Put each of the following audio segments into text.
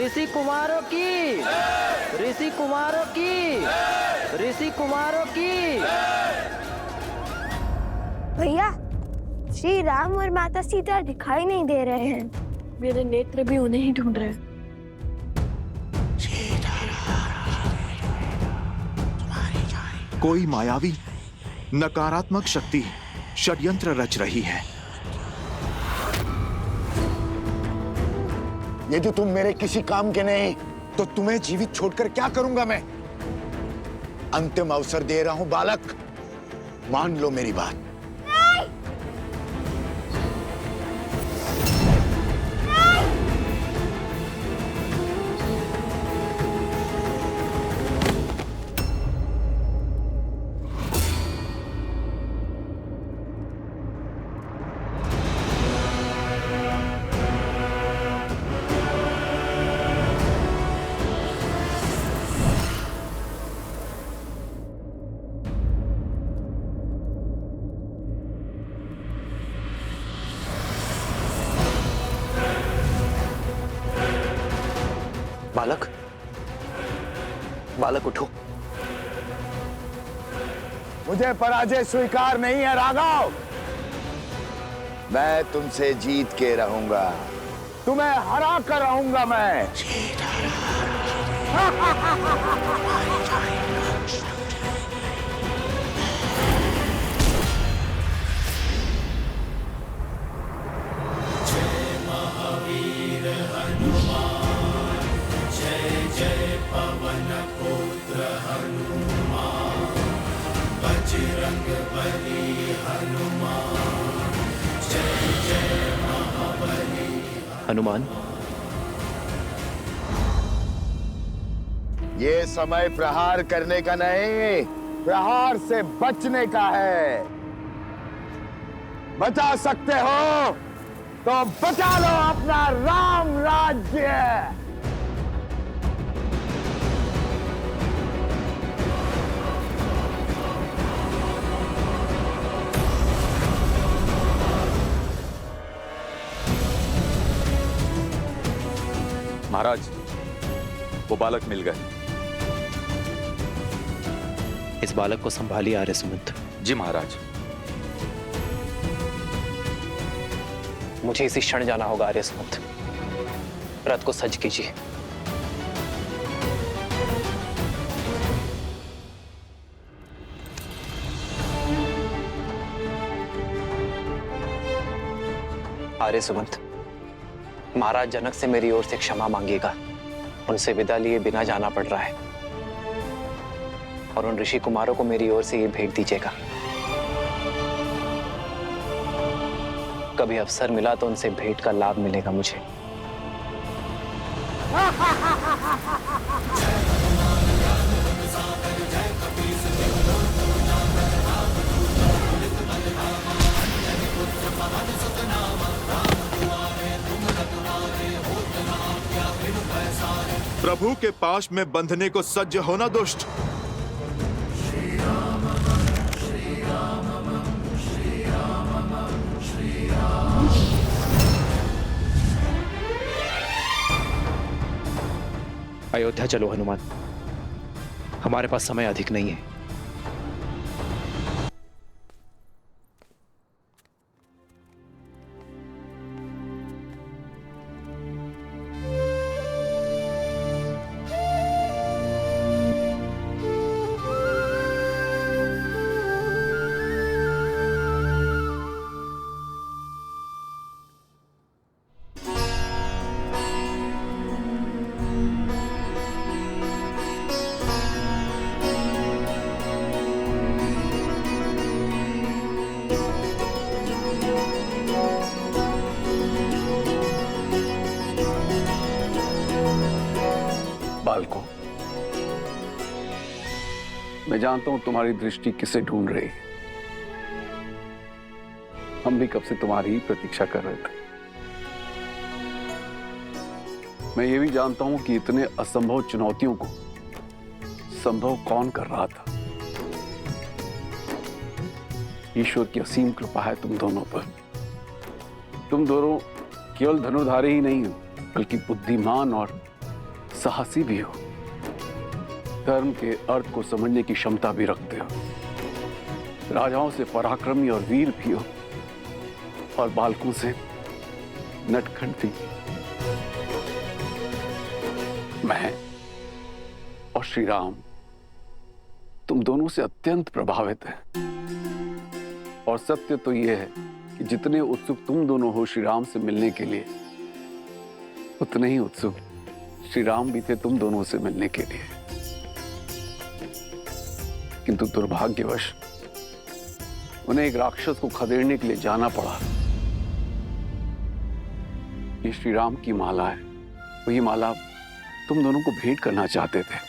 ऋषि कुमारों की, ऋषि कुमारों की, ऋषि कुमारों की। भैया, श्री राम और माता सीता दिखाई नहीं दे रहे हैं। मेरे नेत्र भी उन्हें ही ढूंढ रहे हैं। कोई मायावी नकारात्मक शक्ति षड्यंत्र रच रही है। यदि तुम मेरे किसी काम के नहीं तो तुम्हें जीवित छोड़कर क्या करूंगा मैं? अंतिम अवसर दे रहा हूं बालक, मान लो मेरी बात। बालक, बालक उठो। मुझे पराजय स्वीकार नहीं है राघव। मैं तुमसे जीत के रहूंगा, तुम्हें हरा कर रहूंगा मैं। हनुमान, ये समय प्रहार करने का नहीं, प्रहार से बचने का है। बचा सकते हो तो बचा लो अपना राम राज्य। महाराज, वो बालक मिल गए। इस बालक को संभालिए आर्य सुमंत। जी महाराज। मुझे इसी क्षण जाना होगा आर्य सुमंत। रथ को सज्ज कीजिए। आर्य सुमंत, महाराज जनक से मेरी ओर से क्षमा मांगिएगा। उनसे विदा लिए बिना जाना पड़ रहा है, और उन ऋषि कुमारों को मेरी ओर से ये भेंट दीजिएगा। कभी अवसर मिला तो उनसे भेंट का लाभ मिलेगा मुझे। प्रभु के पाश में बंधने को सज्ज होना दुष्ट। अयोध्या चलो हनुमान, हमारे पास समय अधिक नहीं है। बालकों, मैं जानता हूं तुम्हारी दृष्टि किसे ढूंढ रही है। हम भी कब से तुम्हारी ही प्रतीक्षा कर रहे थे। मैं ये भी जानता हूं कि इतने असंभव चुनौतियों को संभव कौन कर रहा था। ईश्वर की असीम कृपा है तुम दोनों पर। तुम दोनों केवल धनुर्धारी ही नहीं हो, बल्कि बुद्धिमान और साहसी भी हो, धर्म के अर्थ को समझने की क्षमता भी रखते हो, राजाओं से पराक्रमी और वीर भी हो, और बालकों से नटखट भी। मैं और श्री राम तुम दोनों से अत्यंत प्रभावित हैं। और सत्य तो यह है कि जितने उत्सुक तुम दोनों हो श्री राम से मिलने के लिए, उतने ही उत्सुक श्री राम भी थे तुम दोनों से मिलने के लिए। किंतु दुर्भाग्यवश उन्हें एक राक्षस को खदेड़ने के लिए जाना पड़ा। ये श्री राम की माला है, वही माला तुम दोनों को भेंट करना चाहते थे।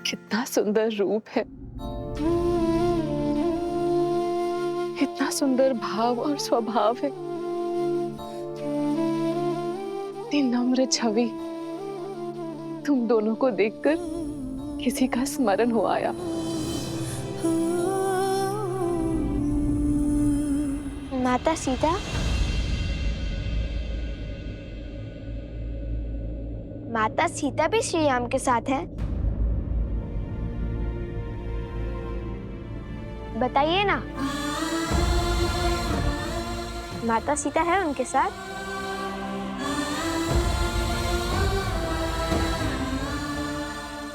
कितना सुंदर रूप है, इतना सुंदर भाव और स्वभाव है, इतनी नम्र छवि। तुम दोनों को देखकर किसी का स्मरण हो आया। माता सीता, माता सीता भी श्री राम के साथ है? बताइए ना। माता सीता है उनके साथ?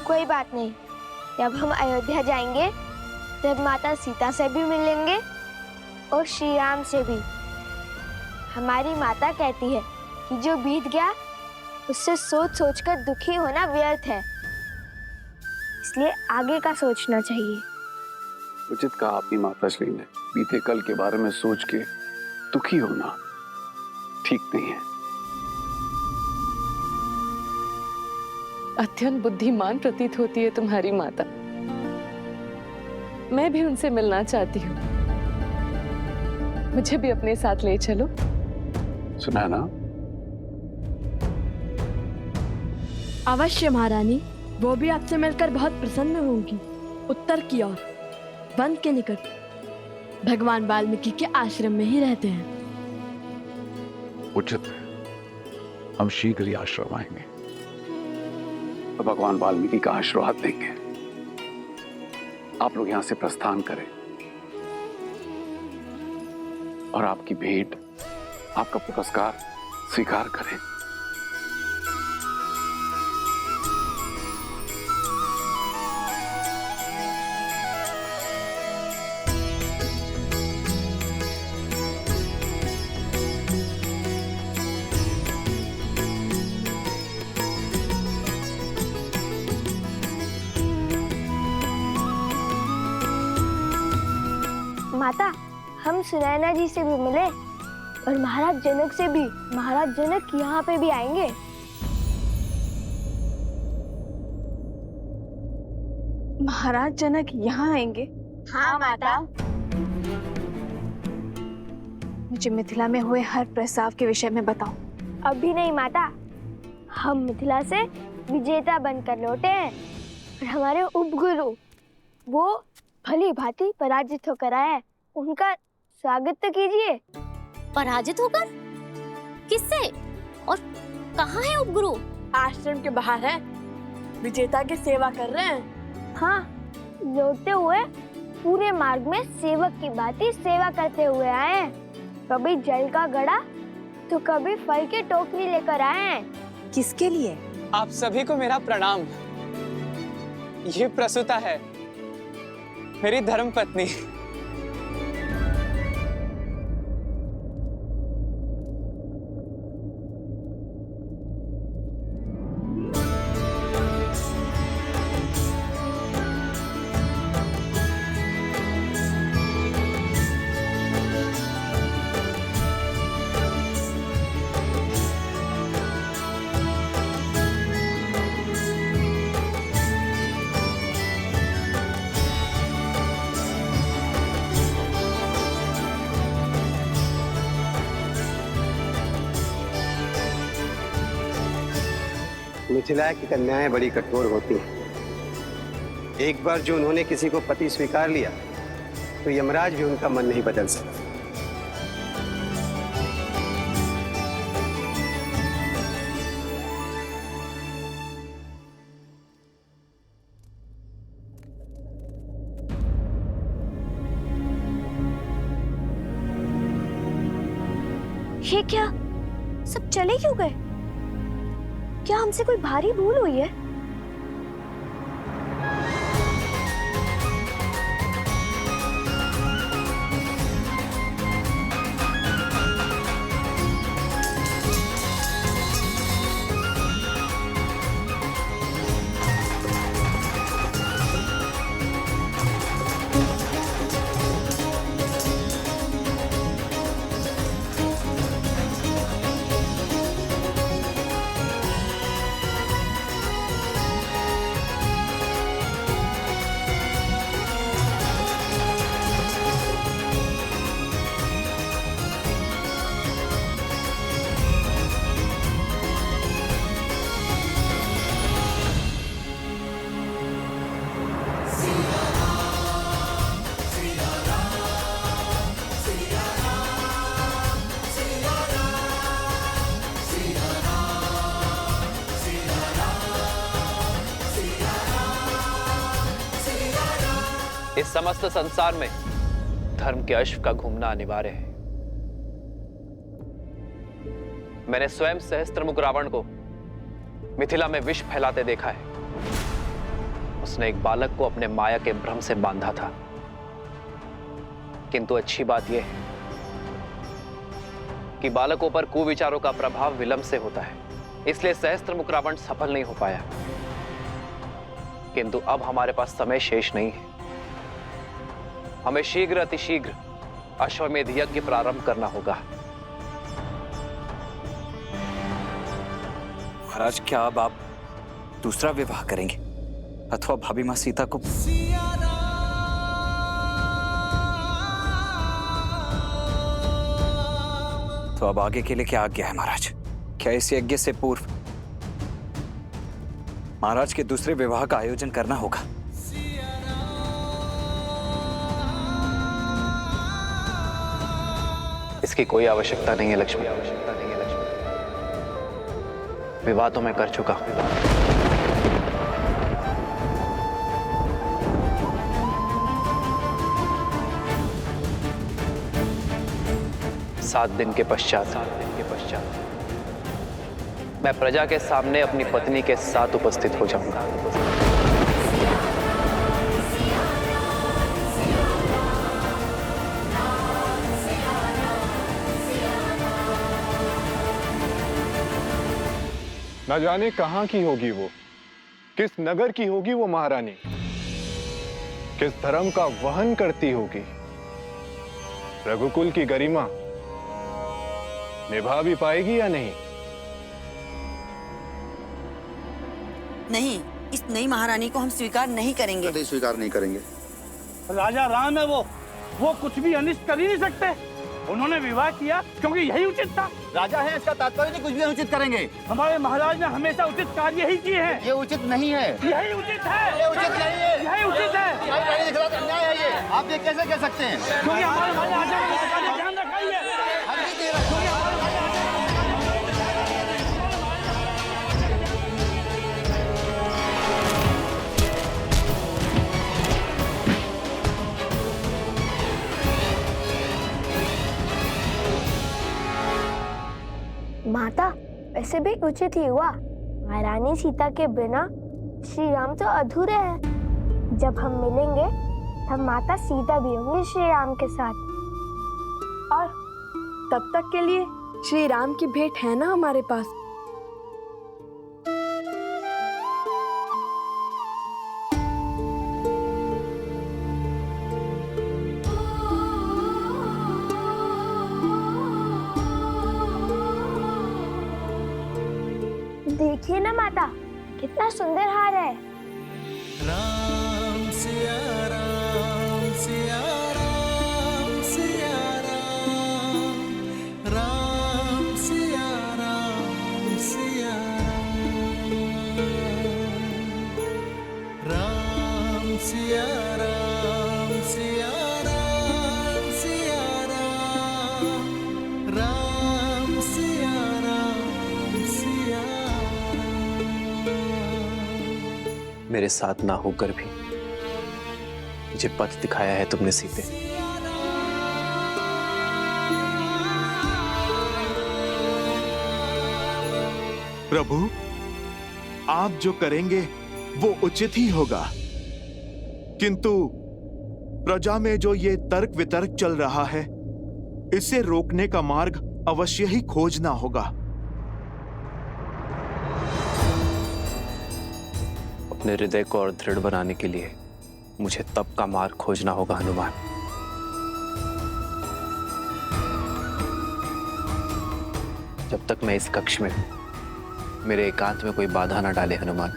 कोई बात नहीं, जब हम अयोध्या जाएंगे तब माता सीता से भी मिलेंगे और श्री राम से भी। हमारी माता कहती है कि जो बीत गया उससे सोच सोचकर दुखी होना व्यर्थ है, इसलिए आगे का सोचना चाहिए। उचित कहा आपकी माताश्री ने, बीते कल के बारे में सोच के दुखी होना ठीक नहीं है। अत्यंत बुद्धिमान प्रतीत होती है तुम्हारी माता। मैं भी उनसे मिलना चाहती हूँ, मुझे भी अपने साथ ले चलो। सुना ना? अवश्य महारानी, वो भी आपसे मिलकर बहुत प्रसन्न होंगी। उत्तर की ओर वन के निकट भगवान वाल्मीकि के आश्रम में ही रहते हैं। उचित है, हम शीघ्र ही आश्रम आएंगे, तो भगवान वाल्मीकि का आशीर्वाद देंगे। आप लोग यहां से प्रस्थान करें और आपकी भेंट, आपका पुरस्कार स्वीकार करें। माता, हम सुनैना जी से भी मिले और महाराज जनक से भी। महाराज जनक यहाँ पे भी आएंगे। महाराज जनक यहाँ आएंगे? हाँ माता। मुझे मिथिला में हुए हर प्रस्ताव के विषय में बताओ। अभी नहीं माता, हम मिथिला से विजेता बनकर लौटे हैं और हमारे उपगुरु वो भली भांति पराजित होकर आए हैं। उनका स्वागत तो कीजिए। पराजित होकर? किससे और कहाँ है उपगुरु? आश्रम के बाहर है, विजेता की सेवा कर रहे हैं। हाँ, लौटते हुए पूरे मार्ग में सेवक की भांति सेवा करते हुए आए हैं। कभी जल का घड़ा तो कभी फल की टोकरी लेकर आए हैं। किसके लिए? आप सभी को मेरा प्रणाम। ये प्रसूता है, मेरी धर्मपत्नी। मिथिला की कन्याएं बड़ी कठोर होती हैं। एक बार जो उन्होंने किसी को पति स्वीकार लिया तो यमराज भी उनका मन नहीं बदल सकता। ये क्या, सब चले क्यों गए? क्या हमसे कोई भारी भूल हुई है? इस समस्त संसार में धर्म के अश्व का घूमना अनिवार्य है। मैंने स्वयं सहस्त्रमुख रावण को मिथिला में विष फैलाते देखा है। उसने एक बालक को अपने माया के भ्रम से बांधा था। किंतु अच्छी बात यह है कि बालकों पर कुविचारों का प्रभाव विलंब से होता है, इसलिए सहस्त्रमुख रावण सफल नहीं हो पाया। किंतु अब हमारे पास समय शेष नहीं है। हमें शीघ्र अतिशीघ्र अश्वमेध यज्ञ प्रारंभ करना होगा। महाराज, क्या अब आप दूसरा विवाह करेंगे अथवा भाभी मां सीता को? तो अब आगे के लिए क्या आज्ञा है महाराज? क्या इस यज्ञ से पूर्व महाराज के दूसरे विवाह का आयोजन करना होगा? इसकी कोई आवश्यकता नहीं है लक्ष्मी। विवाह तो मैं कर चुका हूं। सात दिन के पश्चात मैं प्रजा के सामने अपनी पत्नी के साथ उपस्थित हो जाऊंगा। न जाने कहां की होगी वो, किस नगर की होगी वो महारानी, किस धर्म का वहन करती होगी। रघुकुल की गरिमा निभा भी पाएगी या नहीं? नहीं, इस नई महारानी को हम स्वीकार नहीं करेंगे। कभी स्वीकार नहीं करेंगे। राजा राम है वो कुछ भी अनिष्ट कर ही नहीं सकते। उन्होंने विवाह किया क्योंकि यही उचित था। राजा है, इसका तात्पर्य नहीं कुछ भी अनुचित करेंगे। हमारे महाराज ने हमेशा उचित कार्य ही किए हैं। ये उचित नहीं है। यही उचित है। ये उचित नहीं है। यही उचित है। अन्याय है ये। आप ये कैसे कह सकते हैं? क्योंकि हमारे महाराजा ने ध्यान रखा ही है। माता, वैसे भी उचित ही हुआ। महारानी सीता के बिना श्री राम तो अधूरे हैं। जब हम मिलेंगे तब माता सीता भी होंगी श्री राम के साथ। और तब तक के लिए श्री राम की भेंट है ना हमारे पास। देखिए ना माता, कितना सुंदर हार है। राम सिया राम सिया राम सिया राम, राम सिया राम सिया राम, राम सिया राम सिया राम। मेरे साथ ना होकर भी मुझे पथ दिखाया है तुमने सीते। प्रभु, आप जो करेंगे वो उचित ही होगा, किंतु प्रजा में जो ये तर्क वितर्क चल रहा है, इसे रोकने का मार्ग अवश्य ही खोजना होगा। अपने हृदय को और दृढ़ बनाने के लिए मुझे तप का मार्ग खोजना होगा हनुमान। जब तक मैं इस कक्ष में मेरे एकांत में कोई बाधा ना डाले हनुमान।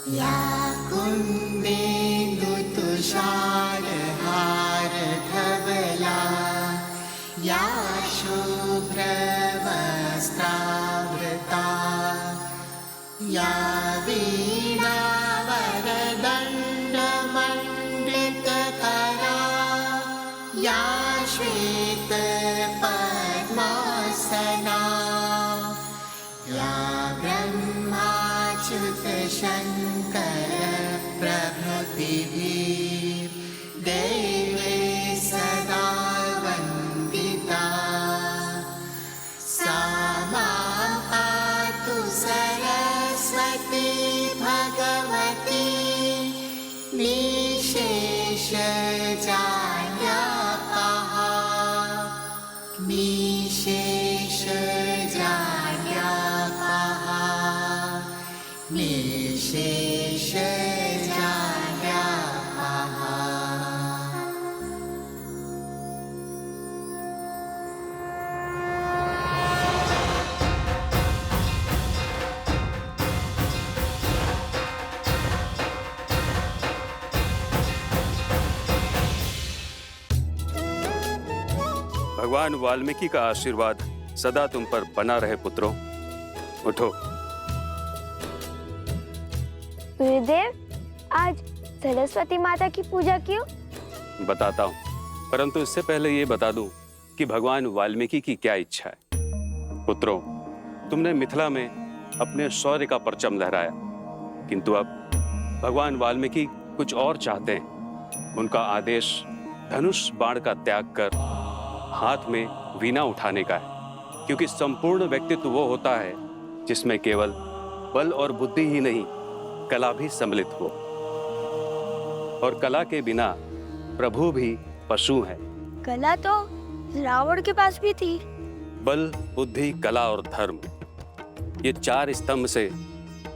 या कुन्देन्दु तुषारहार धवला या शुभ्रवस्त्रावृता या वीणावरदण्डमण्डितकरा या श्वेतपद्मासना या ब्रह्माच्युतशङ्कर प्रभृतिभिः देवैः सदा वन्दिता सा मां पातु सरस्वती भगवती निशेषजाड्यापः भगवान वाल्मीकि का आशीर्वाद सदा तुम पर बना रहे पुत्रों। उठो। गुरुदेव, आज सरस्वती माता की पूजा क्यों? बताता हूँ, परंतु इससे पहले ये बता दूं कि भगवान वाल्मीकि की क्या इच्छा है। पुत्रों, तुमने मिथिला में अपने शौर्य का परचम लहराया, किंतु अब भगवान वाल्मीकि कुछ और चाहते हैं। उनका आदेश धनुष बाण का त्याग कर हाथ में वीणा उठाने का है, क्योंकि संपूर्ण व्यक्तित्व वो होता है जिसमें केवल बल और बुद्धि ही नहीं, कला भी सम्मिलित हो। और कला के बिना प्रभु भी पशु हैं। कला तो रावण के पास भी थी। बल, बुद्धि, कला और धर्म, ये चार स्तंभ से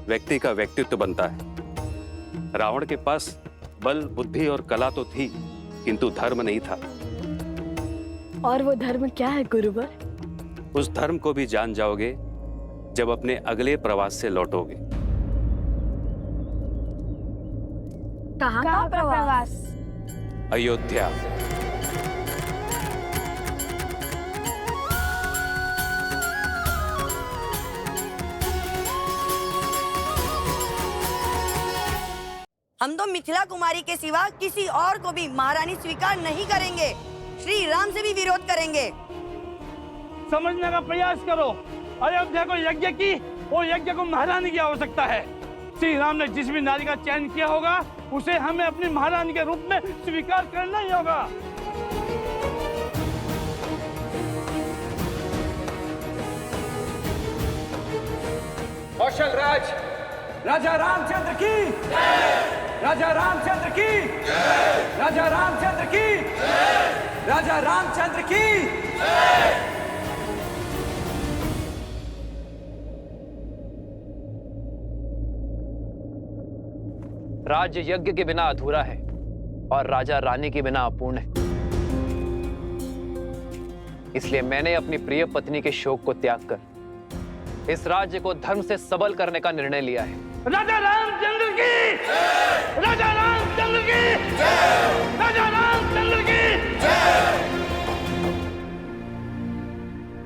व्यक्ति का व्यक्तित्व बनता है। रावण के पास बल, बुद्धि और कला तो थी, किंतु धर्म नहीं था। और वो धर्म क्या है गुरुवर? उस धर्म को भी जान जाओगे जब अपने अगले प्रवास से लौटोगे। कहाँ का प्रवास? अयोध्या। हम तो मिथिला कुमारी के सिवा किसी और को भी महारानी स्वीकार नहीं करेंगे। श्री राम से भी विरोध करेंगे। समझने का प्रयास करो। अयोध्या को यज्ञ की और यज्ञ को महारानी की आवश्यकता है। श्री राम ने जिस भी नारी का चयन किया होगा उसे हमें अपनी महारानी के रूप में स्वीकार करना ही होगा। कौशल राज राजा रामचंद्र की, राजा रामचंद्र की, राजा रामचंद्र की, राजा रामचंद्र की। राज्य यज्ञ के बिना अधूरा है और राजा रानी के बिना अपूर्ण है। इसलिए मैंने अपनी प्रिय पत्नी के शोक को त्याग कर इस राज्य को धर्म से सबल करने का निर्णय लिया है। राजा रामचंद्र की, राजा रामचंद्र की, राजा रामचंद्र की।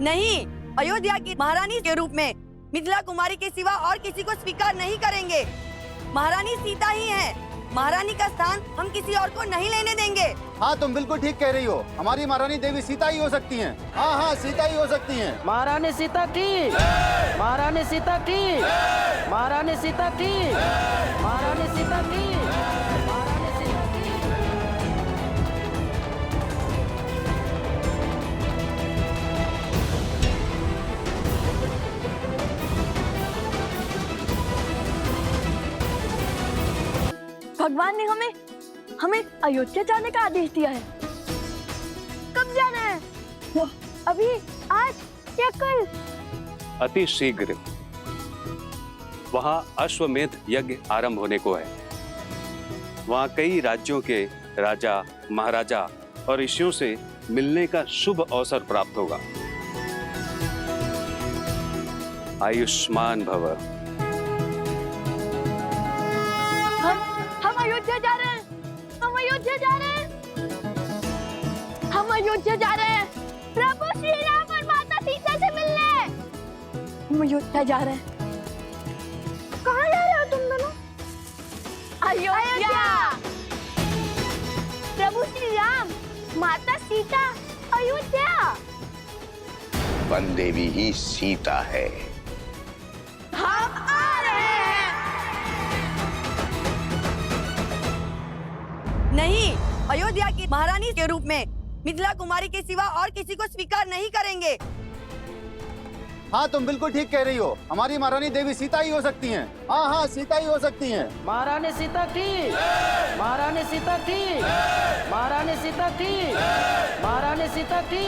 नहीं, अयोध्या की महारानी के रूप में मिथिला कुमारी के सिवा और किसी को स्वीकार नहीं करेंगे। महारानी सीता ही है। महारानी का स्थान हम किसी और को नहीं लेने देंगे। हाँ, तुम बिल्कुल ठीक कह रही हो। हमारी महारानी देवी सीता ही हो सकती हैं। हाँ हाँ, सीता ही हो सकती हैं। महारानी सीता की, महारानी सीता की, महारानी सीता की, महारानी सीता की, महारानी सीता की। भगवान ने हमें अयोध्या जाने का आदेश दिया है। कब जाना है? अभी, आज या कल? अति शीघ्र। वहां अश्वमेध यज्ञ आरंभ होने को है। वहां कई राज्यों के राजा, महाराजा और ऋषियों से मिलने का शुभ अवसर प्राप्त होगा। आयुष्मान भव। हम अयोध्या जा रहे हैं। हम अयोध्या जा रहे हैं। हम अयोध्या जा रहे हैं। प्रभु श्री राम और माता सीता से मिलने। हम अयोध्या जा रहे हैं। कहाँ जा रहे हो तुम दोनों? अयोध्या। प्रभु श्री राम, माता सीता, अयोध्या। वन देवी ही सीता है। हम आ रहे हैं। नहीं, अयोध्या की महारानी के रूप में मिथिला कुमारी के सिवा और किसी को स्वीकार नहीं करेंगे। हाँ, तुम बिल्कुल ठीक कह रही हो। हमारी महारानी देवी सीता ही हो सकती हैं। हाँ हाँ, सीता ही हो सकती हैं। महारानी सीता की, महारानी सीता की, महारानी सीता की, महारानी सीता की।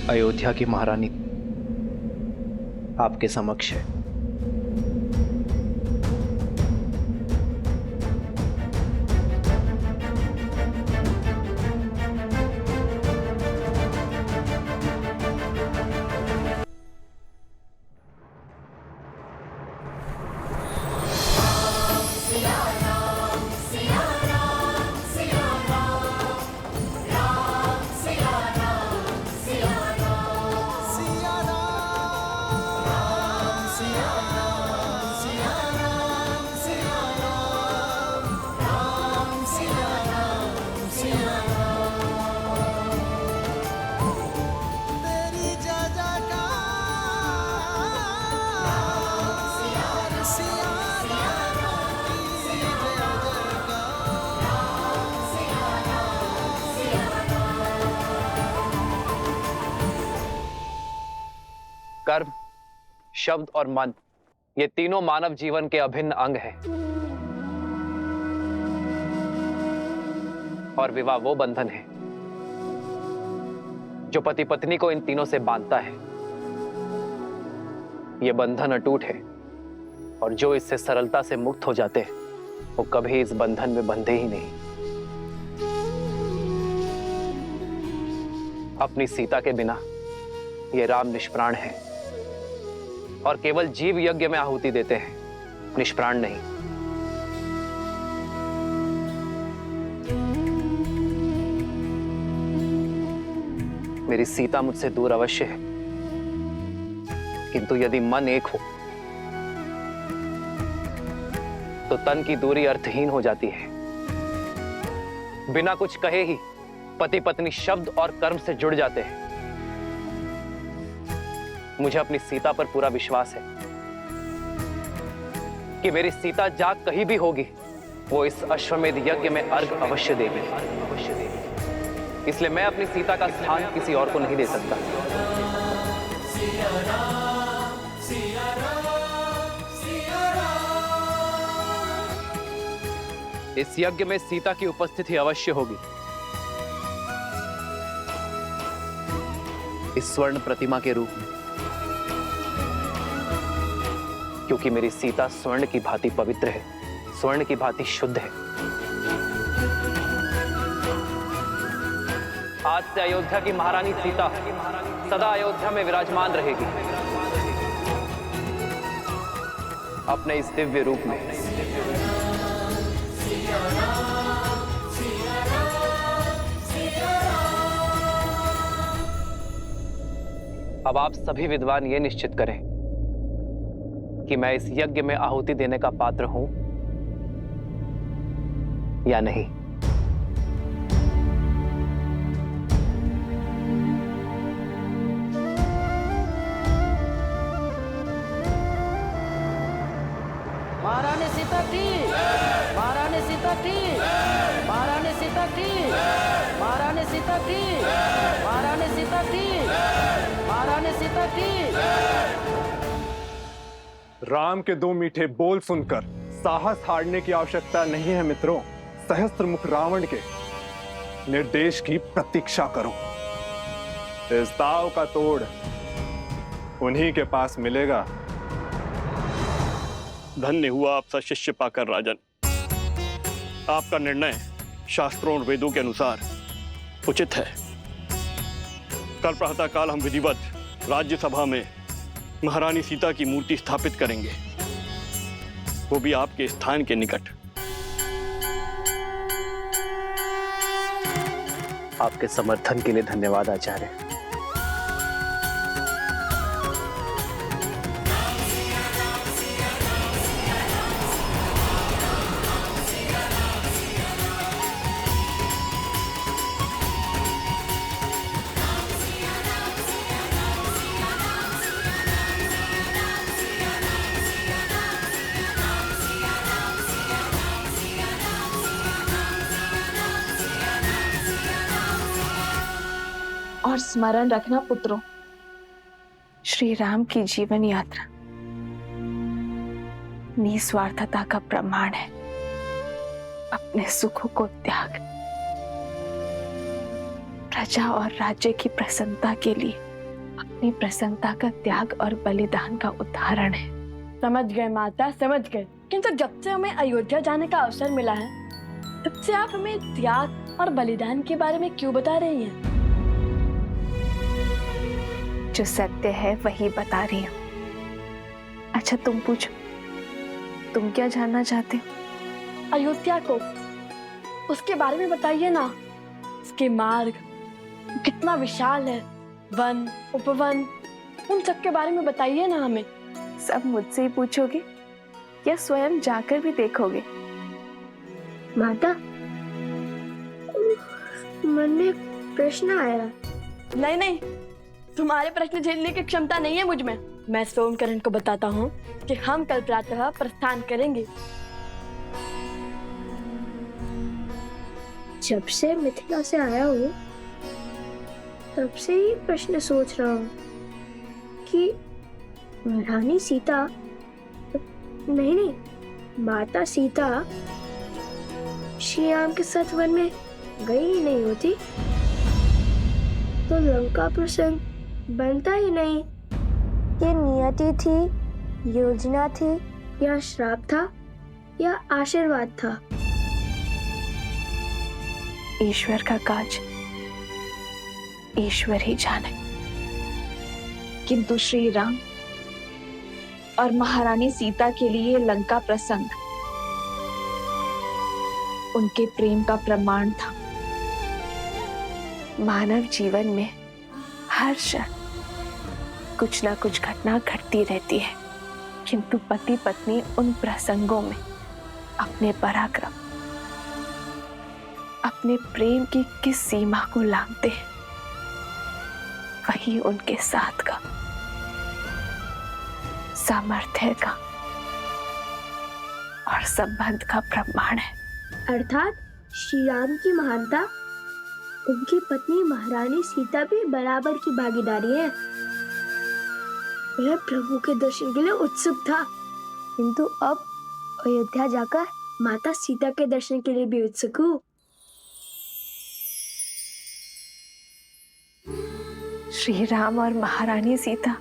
अयोध्या की महारानी आपके समक्ष है। कर्म, शब्द और मन, ये तीनों मानव जीवन के अभिन्न अंग हैं। और विवाह वो बंधन है जो पति पत्नी को इन तीनों से बांधता है। ये बंधन अटूट है और जो इससे सरलता से मुक्त हो जाते हैं वो कभी इस बंधन में बंधे ही नहीं। अपनी सीता के बिना ये राम निष्प्राण है और केवल जीव यज्ञ में आहुति देते हैं, निष्प्राण नहीं। मेरी सीता मुझसे दूर अवश्य है, किंतु यदि मन एक हो तो तन की दूरी अर्थहीन हो जाती है। बिना कुछ कहे ही पति पत्नी शब्द और कर्म से जुड़ जाते हैं। मुझे अपनी सीता पर पूरा विश्वास है कि मेरी सीता जाग कहीं भी होगी, वो इस अश्वमेध यज्ञ में अर्घ अवश्य देगी। इसलिए मैं अपनी सीता का स्थान किसी और को नहीं दे सकता। इस यज्ञ में सीता की उपस्थिति अवश्य होगी। इस स्वर्ण प्रतिमा के रूप में, क्योंकि मेरी सीता स्वर्ण की भांति पवित्र है, स्वर्ण की भांति शुद्ध है। आज से अयोध्या की महारानी सीता सदा अयोध्या में विराजमान रहेगी, अपने इस दिव्य रूप में। अब आप सभी विद्वान ये निश्चित करें कि मैं इस यज्ञ में आहुति देने का पात्र हूं या नहीं। महारानी सीता की, महारानी सीता की, महारानी सीता की, महारानी सीता की, महारानी सीता की, महारानी सीता की। राम के दो मीठे बोल सुनकर साहस हारने की आवश्यकता नहीं है मित्रों। सहस्त्रमुख रावण के निर्देश की प्रतीक्षा करो। इस दाव का तोड़ उन्हीं के पास मिलेगा। धन्य हुआ आपका शिष्य पाकर राजन। आपका निर्णय शास्त्रों और वेदों के अनुसार उचित है। कल प्रातःकाल हम विधिवत राज्यसभा में महारानी सीता की मूर्ति स्थापित करेंगे, वो भी आपके स्थान के निकट। आपके समर्थन के लिए धन्यवाद आचार्य। और स्मरण रखना पुत्रों, श्री राम की जीवन यात्रा निस्वार्थता का प्रमाण है। अपने सुखों को त्याग, प्रजा और राज्य की प्रसन्नता के लिए अपनी प्रसन्नता का त्याग और बलिदान का उदाहरण है। समझ गए माता, समझ गए। किंतु जब से हमें अयोध्या जाने का अवसर मिला है, तब से आप हमें त्याग और बलिदान के बारे में क्यों बता रही हैं? जो सत्य है वही बता रही हूँ। अच्छा तुम पूछो, तुम क्या जानना चाहते हो? अयोध्या को, उसके बारे में बताइए ना। उसके मार्ग कितना विशाल है, वन उपवन, उन सब के बारे में बताइए ना हमें। सब मुझसे ही पूछोगे या स्वयं जाकर भी देखोगे? माता, मन में एक प्रश्न आया। नहीं नहीं, तुम्हारे प्रश्न झेलने की क्षमता नहीं है मुझ में। मैं सोमकरण को बताता हूँ कि हम कल प्रातः प्रस्थान करेंगे। जब से मिथिला से आया हूँ तब से ही प्रश्न सोच रहा हूँ कि रानी सीता, नहीं, माता सीता श्री राम के साथ वन में गई ही नहीं होती तो लंका प्रसंग बनता ही नहीं। ये नियति थी, योजना थी, या श्राप था, या आशीर्वाद था? ईश्वर का काज ईश्वर ही जाने। किंतु श्री राम और महारानी सीता के लिए लंका प्रसंग उनके प्रेम का प्रमाण था। मानव जीवन में हर क्षण कुछ ना कुछ घटना घटती रहती है, किंतु पति पत्नी उन प्रसंगों में अपने पराक्रम, अपने प्रेम की किस सीमा को लांघते हैं, वही उनके साथ का, सामर्थ्य का और संबंध का प्रमाण है। अर्थात श्री राम की महानता, उनकी पत्नी महारानी सीता भी बराबर की भागीदारी है। वह प्रभु के दर्शन के लिए उत्सुक था, किंतु अब अयोध्या जाकर माता सीता के दर्शन के लिए भी उत्सुक हूँ। श्री राम और महारानी सीता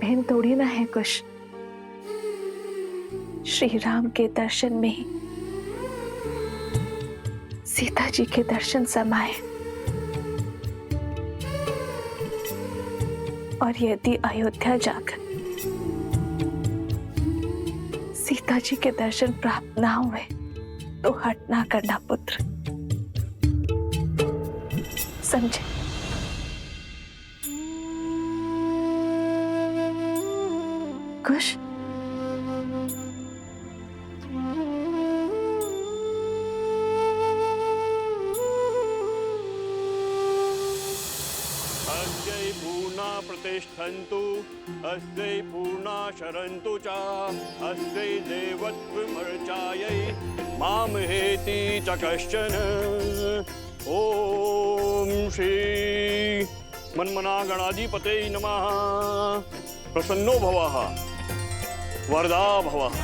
बहन थोड़ी ना है कुछ। श्री राम के दर्शन में ही सीता जी के दर्शन समाये, और यदि अयोध्या जाकर सीता जी के दर्शन प्राप्त ना हुए तो हट ना करना पुत्र, समझे? कुश अस्यै पूर्णा प्रतिष्ठन्तु, अस्यै पूर्णा शरन्तु च, अस्यै देवत्वमर्चायै मामहेति च कश्चन। ओम श्री मन्मना गणाधिपते नमः। प्रसन्नो भवः, वरदा भवः।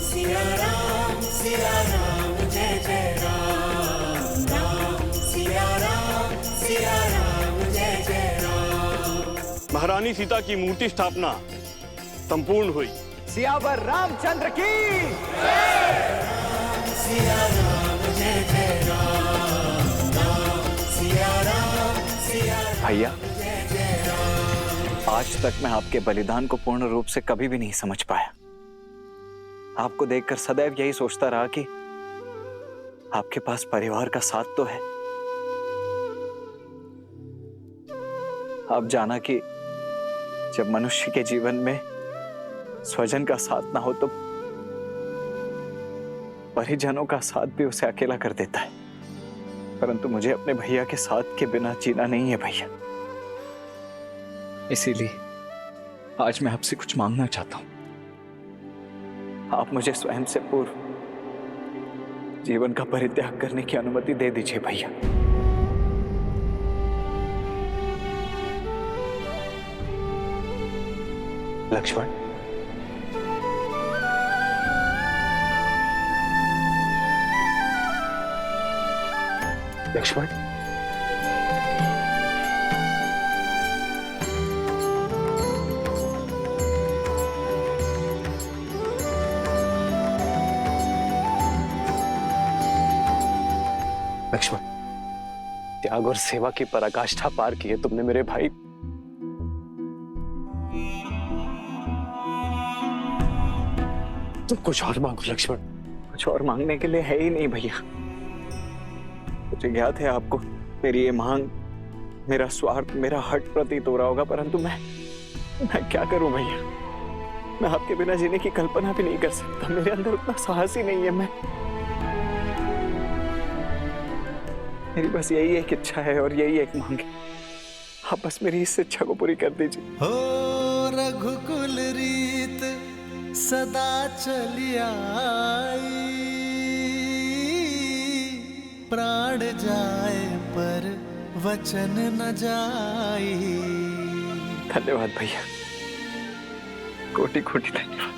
सिया राम जय जय राम, राम सिया राम जय जय राम। महारानी सीता की मूर्ति स्थापना संपूर्ण हुई। सियावर रामचंद्र की सिया राम जय जय राम, राम सिया राम भैया, जय जय राम। आज तक मैं आपके बलिदान को पूर्ण रूप से कभी भी नहीं समझ पाया। आपको देखकर सदैव यही सोचता रहा कि आपके पास परिवार का साथ तो है। आप जाना कि जब मनुष्य के जीवन में स्वजन का साथ ना हो तो परिजनों का साथ भी उसे अकेला कर देता है। परंतु मुझे अपने भैया के साथ के बिना जीना नहीं है भैया। इसीलिए आज मैं आपसे कुछ मांगना चाहता हूं। आप मुझे स्वयं से पूर्व जीवन का परित्याग करने की अनुमति दे दीजिए भैया। लक्ष्मण, लक्ष्मण, लक्ष्मण, त्याग और सेवा की पराकाष्ठा पार की है तुमने मेरे भाई। तुम कुछ और मांगो लक्ष्मण। कुछ और मांगने के लिए है ही नहीं भैया। मुझे ज्ञात है आपको मेरी ये मांग, मेरा स्वार्थ, मेरा हट प्रतीत हो रहा होगा, परंतु मैं क्या करूं भैया। मैं आपके बिना जीने की कल्पना भी नहीं कर सकता। मेरे अंदर उतना साहस ही नहीं है। मेरी बस यही एक इच्छा है और यही एक मांग है। आप बस मेरी इस इच्छा को पूरी कर दीजिए। हो रघुकुल रीत सदा चली आई, प्राण जाए पर वचन न जाई। धन्यवाद भैया, कोटि कोटि धन्यवाद।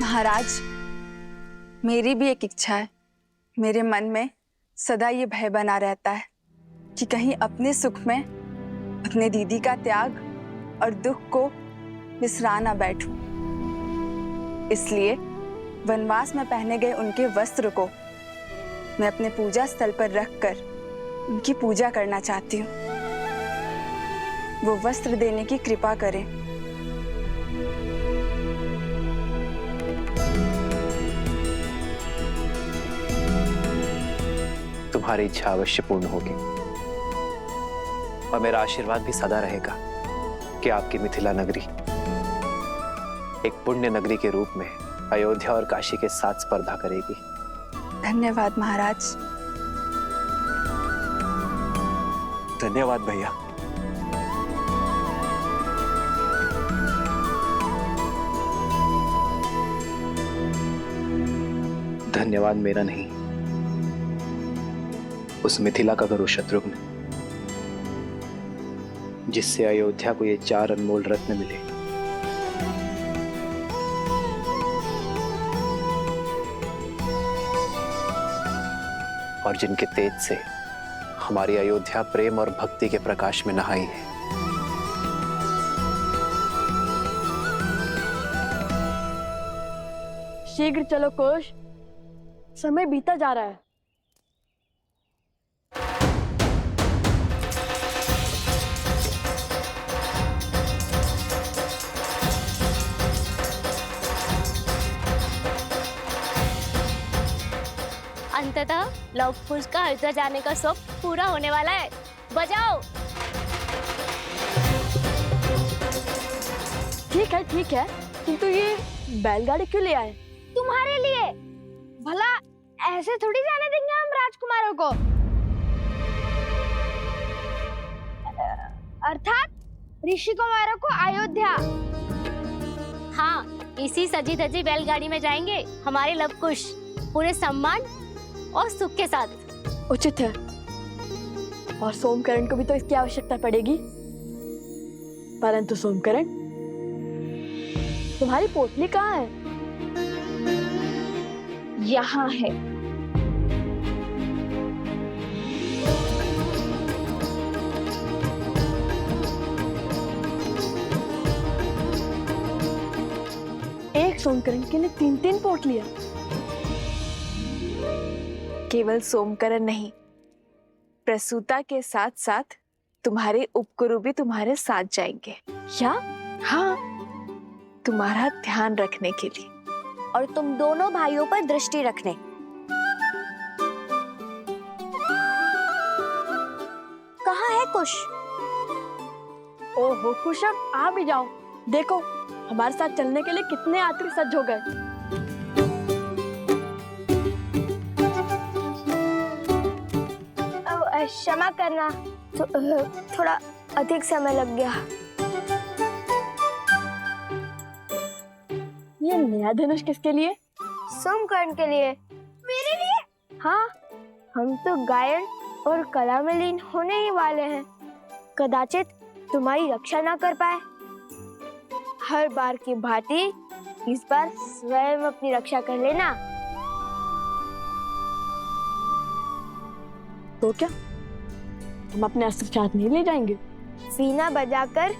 महाराज, मेरी भी एक इच्छा है। मेरे मन में सदा ये भय बना रहता है कि कहीं अपने सुख में अपने दीदी का त्याग और दुख को बिसरा ना बैठूं। इसलिए वनवास में पहने गए उनके वस्त्र को मैं अपने पूजा स्थल पर रखकर उनकी पूजा करना चाहती हूँ। वो वस्त्र देने की कृपा करें। तुम्हारी इच्छा अवश्य पूर्ण होगी और मेरा आशीर्वाद भी सदा रहेगा कि आपकी मिथिला नगरी एक पुण्य नगरी के रूप में अयोध्या और काशी के साथ स्पर्धा करेगी। धन्यवाद महाराज। धन्यवाद भैया। धन्यवाद मेरा नहीं, उस मिथिला का गुरु शत्रुघ्न, जिससे अयोध्या को ये 4 अनमोल रत्न मिले। और जिनके तेज से हमारी अयोध्या प्रेम और भक्ति के प्रकाश में नहाई है। शीघ्र चलो कोश, समय बीता जा रहा है। अंततः लव कुश का अयोध्या जाने का स्वप्न पूरा होने वाला है। बजाओ। ठीक है, किंतु ये बैलगाड़ी क्यों ले आए? तुम्हारे लिए। भला ऐसे थोड़ी जाने देंगे हम राजकुमारों को। अर्थात ऋषि कुमारों को अयोध्या। हाँ, इसी सजी धजी बैलगाड़ी में जाएंगे हमारे लव कुश, पूरे सम्मान और सुख के साथ। उचित है। और सोमकरण को भी तो इसकी आवश्यकता पड़ेगी। परंतु सोमकरण, तुम्हारी पोटली कहाँ है? यहाँ है। एक सोमकरण के लिए 3-3 पोटलियां। केवल सोमकरण नहीं, प्रसूता के साथ साथ तुम्हारे उपगुरु भी तुम्हारे साथ जाएंगे। क्या? हाँ, तुम्हारा ध्यान रखने के लिए और तुम दोनों भाइयों पर दृष्टि रखने। कहाँ है कुश? ओहो कुशक, आ भी जाओ। देखो हमारे साथ चलने के लिए कितने यात्री सज्ज हो गए। क्षमा करना, थोड़ा अधिक समय लग गया। ये नया धनुष किसके लिए? सोमकर्ण के लिए। मेरे लिए? हाँ, हम तो गायन और कला में लीन होने ही वाले हैं। कदाचित तुम्हारी रक्षा ना कर पाए। हर बार की भांति इस बार स्वयं अपनी रक्षा कर लेना। तो क्या हम अपने अस्त्र साथ नहीं ले जाएंगे? वीणा बजाकर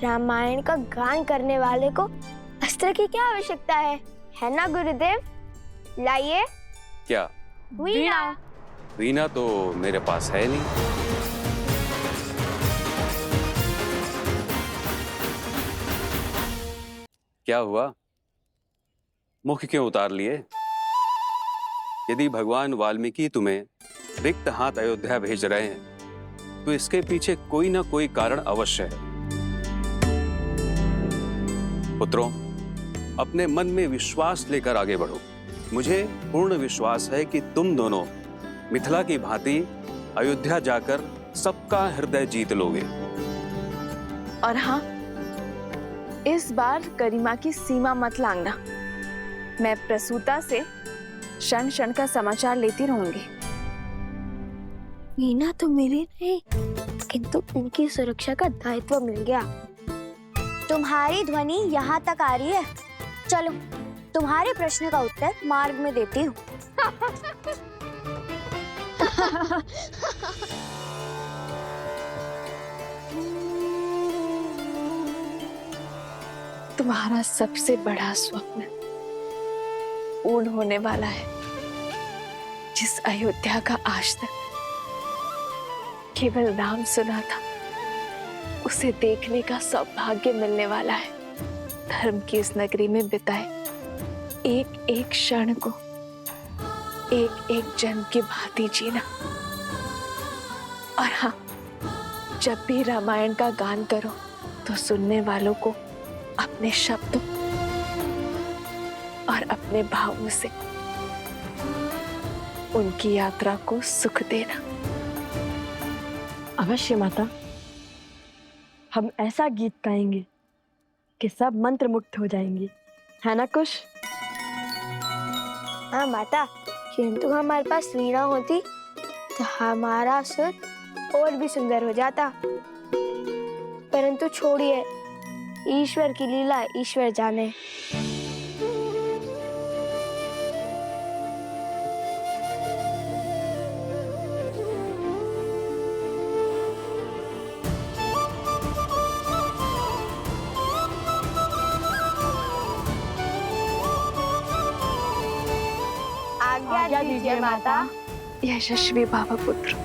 रामायण का गान करने वाले को अस्त्र की क्या आवश्यकता है ना गुरुदेव? लाइए। क्या? वीणा। वीणा तो मेरे पास है नहीं। क्या हुआ? मुख क्यों उतार लिए? यदि भगवान वाल्मीकि तुम्हें रिक्त हाथ अयोध्या भेज रहे हैं तो इसके पीछे कोई ना कोई कारण अवश्य है। पुत्रों, अपने मन में विश्वास लेकर आगे बढ़ो। मुझे पूर्ण विश्वास है कि तुम दोनों मिथिला की भांति अयोध्या जाकर सबका हृदय जीत लोगे। और हाँ, इस बार गरिमा की सीमा मत लांघना। मैं प्रसूता से क्षण क्षण का समाचार लेती रहूंगी। वीणा तो मिली नहीं, किंतु इनकी सुरक्षा का दायित्व मिल गया। तुम्हारी ध्वनि यहाँ तक आ रही है। चलो, तुम्हारे प्रश्न का उत्तर मार्ग में देती हूँ। तुम्हारा सबसे बड़ा स्वप्न पूर्ण होने वाला है। जिस अयोध्या का आज तक केवल नाम सुना था, उसे देखने का सौभाग्य मिलने वाला है। धर्म की इस नगरी में बिताए एक एक क्षण को एक एक जन्म की भांति जीना। और हाँ, जब भी रामायण का गान करो तो सुनने वालों को अपने शब्दों और अपने भावों से उनकी यात्रा को सुख देना। अवश्य माता, हम ऐसा गीत गाएंगे कि सब मंत्र मुक्त हो जाएंगे, है ना कुश? हाँ माता, किंतु हमारे पास वीणा होती तो हमारा सुर और भी सुंदर हो जाता। परंतु छोड़िए, ईश्वर की लीला ईश्वर जाने। आज्ञा दीजिए माता। यशस्वी भाव पुत्र।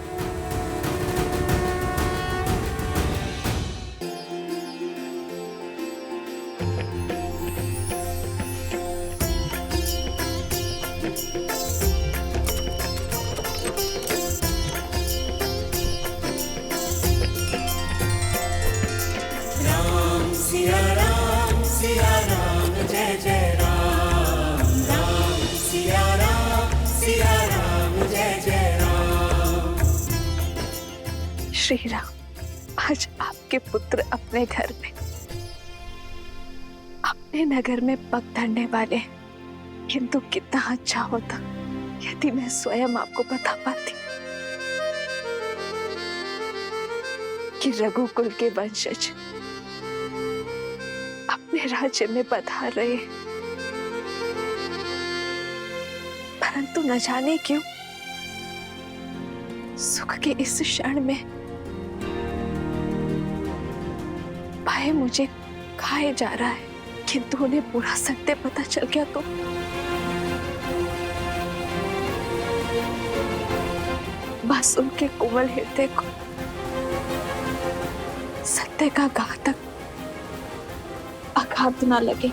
राम सिया राम जय जय राम। राम सिया राम जय जय राम। श्री राम, आज आपके पुत्र अपने घर में, अपने नगर में पग धरने वाले, किंतु कितना अच्छा होता यदि मैं स्वयं आपको बता पाती कि रघुकुल के वंशज अपने राज्य में पधार रहे, परंतु न जाने क्यों सुख के इस क्षण में भय मुझे खाए जा रहा है, किंतु उन्हें पूरा सत्य पता चल गया तो बस उनके कोमल हृदय को सत्य का घातक आघात न लगे।